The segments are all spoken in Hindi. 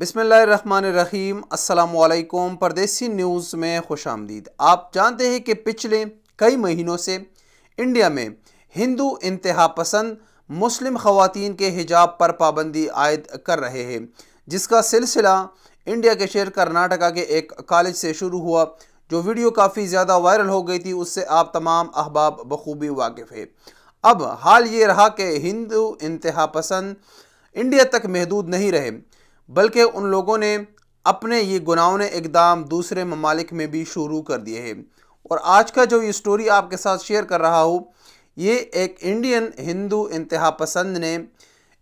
बिस्मिल्लाहिर्रहमानिर्रहीम। अस्सलामुअलैकुम। परदेसी न्यूज़ में खुशामदीद। आप जानते हैं कि पिछले कई महीनों से इंडिया में हिंदू इंतहा पसंद मुस्लिम ख़वातीन के हिजाब पर पाबंदी आयद कर रहे हैं, जिसका सिलसिला इंडिया के शहर कर्नाटका के एक कॉलेज से शुरू हुआ। जो वीडियो काफ़ी ज़्यादा वायरल हो गई थी, उससे आप तमाम अहबाब बखूबी वाकिफ़ है। अब हाल ये रहा कि हिंदू इंतहा पसंद इंडिया तक महदूद नहीं रहे, बल्कि उन लोगों ने अपने ये गुनाहों इक़दाम दूसरे ममालिक में भी शुरू कर दिए हैं। और आज का जो ये स्टोरी आपके साथ शेयर कर रहा हूँ, ये एक इंडियन हिंदू इंतहा पसंद ने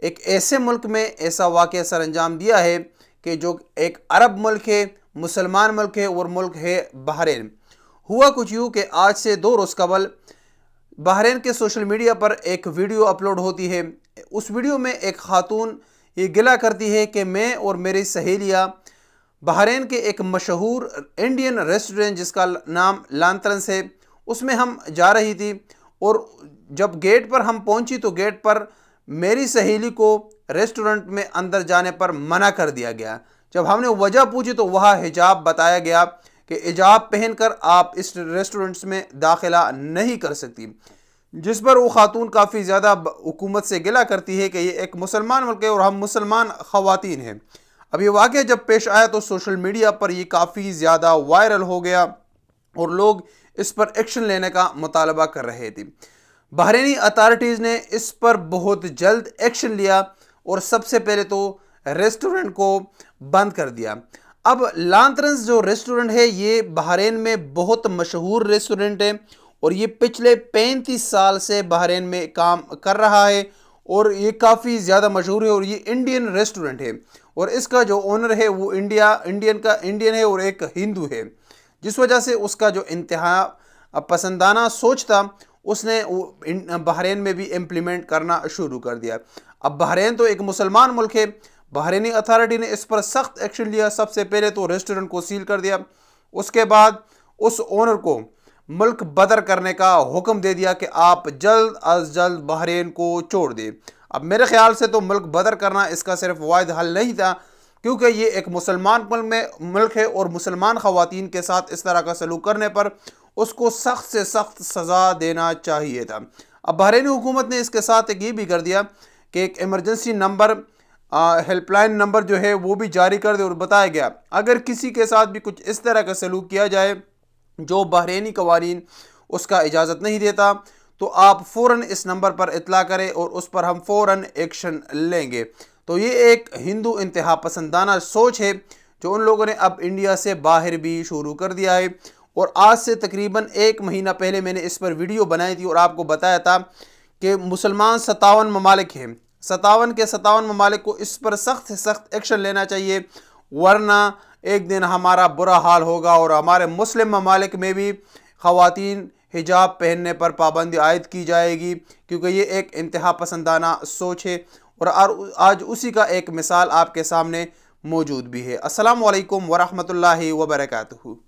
एक ऐसे मुल्क में ऐसा वाक़या सर अंजाम दिया है कि जो एक अरब मुल्क है, मुसलमान मुल्क है, और मुल्क है बहरीन। हुआ कुछ यूँ कि आज से 2 रोज़ कबल बहरीन के सोशल मीडिया पर एक वीडियो अपलोड होती है। उस वीडियो में एक खातून ये गिला करती है कि मैं और मेरी सहेलियाँ बहरीन के एक मशहूर इंडियन रेस्टोरेंट जिसका नाम लांत्रंस है, उसमें हम जा रही थी। और जब गेट पर हम पहुंची तो गेट पर मेरी सहेली को रेस्टोरेंट में अंदर जाने पर मना कर दिया गया। जब हमने वजह पूछी तो वह हिजाब बताया गया कि हिजाब पहनकर आप इस रेस्टोरेंट्स में दाखिला नहीं कर सकती, जिस पर वो खातून काफ़ी ज़्यादा हुकूमत से गिला करती है कि ये एक मुसलमान मुल्क है और हम मुसलमान ख़वातीन हैं। अब ये वाक़या जब पेश आया तो सोशल मीडिया पर ये काफ़ी ज़्यादा वायरल हो गया और लोग इस पर एक्शन लेने का मुतालबा कर रहे थे। बहरीनी अथॉरिटीज़ ने इस पर बहुत जल्द एक्शन लिया और सबसे पहले तो रेस्टोरेंट को बंद कर दिया। अब लांत्रंस जो रेस्टोरेंट है, ये बहरीन में बहुत मशहूर रेस्टोरेंट है और ये पिछले 35 साल से बहरीन में काम कर रहा है और ये काफ़ी ज़्यादा मशहूर है। और ये इंडियन रेस्टोरेंट है और इसका जो ओनर है वो इंडियन है और एक हिंदू है, जिस वजह से उसका जो इंतहा पसंदाना सोच था उसने बहरीन में भी इम्प्लीमेंट करना शुरू कर दिया। अब बहरीन तो एक मुसलमान मुल्क है, बहरीनी अथॉरिटी ने इस पर सख्त एक्शन लिया। सबसे पहले तो रेस्टोरेंट को सील कर दिया, उसके बाद उस ओनर को मुल्क बदर करने का हुक्म दे दिया कि आप जल्द अज जल्द बहरीन को छोड़ दें। अब मेरे ख्याल से तो मुल्क बदर करना इसका सिर्फ वाहिद हल नहीं था, क्योंकि ये एक मुसलमान मुल्क है और मुसलमान ख़वातीन के साथ इस तरह का सलूक करने पर उसको सख्त से सख्त सज़ा देना चाहिए था। अब बहरीनी हुकूमत ने इसके साथ एक ये भी कर दिया कि एक इमरजेंसी नंबर, हेल्पलाइन नंबर जो है वो भी जारी कर दे और बताया गया अगर किसी के साथ भी कुछ इस तरह का सलूक किया जाए जो बहरीनी कवानीन उसका इजाज़त नहीं देता, तो आप फ़ौरन इस नंबर पर इतला करें और उस पर हम फ़ौरन एक्शन लेंगे। तो ये एक हिंदू इंतहा पसंदाना सोच है जो उन लोगों ने अब इंडिया से बाहर भी शुरू कर दिया है। और आज से तकरीबन 1 महीना पहले मैंने इस पर वीडियो बनाई थी और आपको बताया था कि मुसलमान 57 ममालिक हैं, 57 के 57 ममालिक को इस पर सख्त से सख्त एक्शन लेना चाहिए, वरना एक दिन हमारा बुरा हाल होगा और हमारे मुस्लिम ममालिक में भी ख़वातीन हिजाब पहनने पर पाबंदी आयद की जाएगी, क्योंकि ये एक इंतहा पसंदाना सोच है। और आज उसी का एक मिसाल आपके सामने मौजूद भी है। अस्सलामु अलैकुम वरहमतुल्लाहि वबरकातुहू।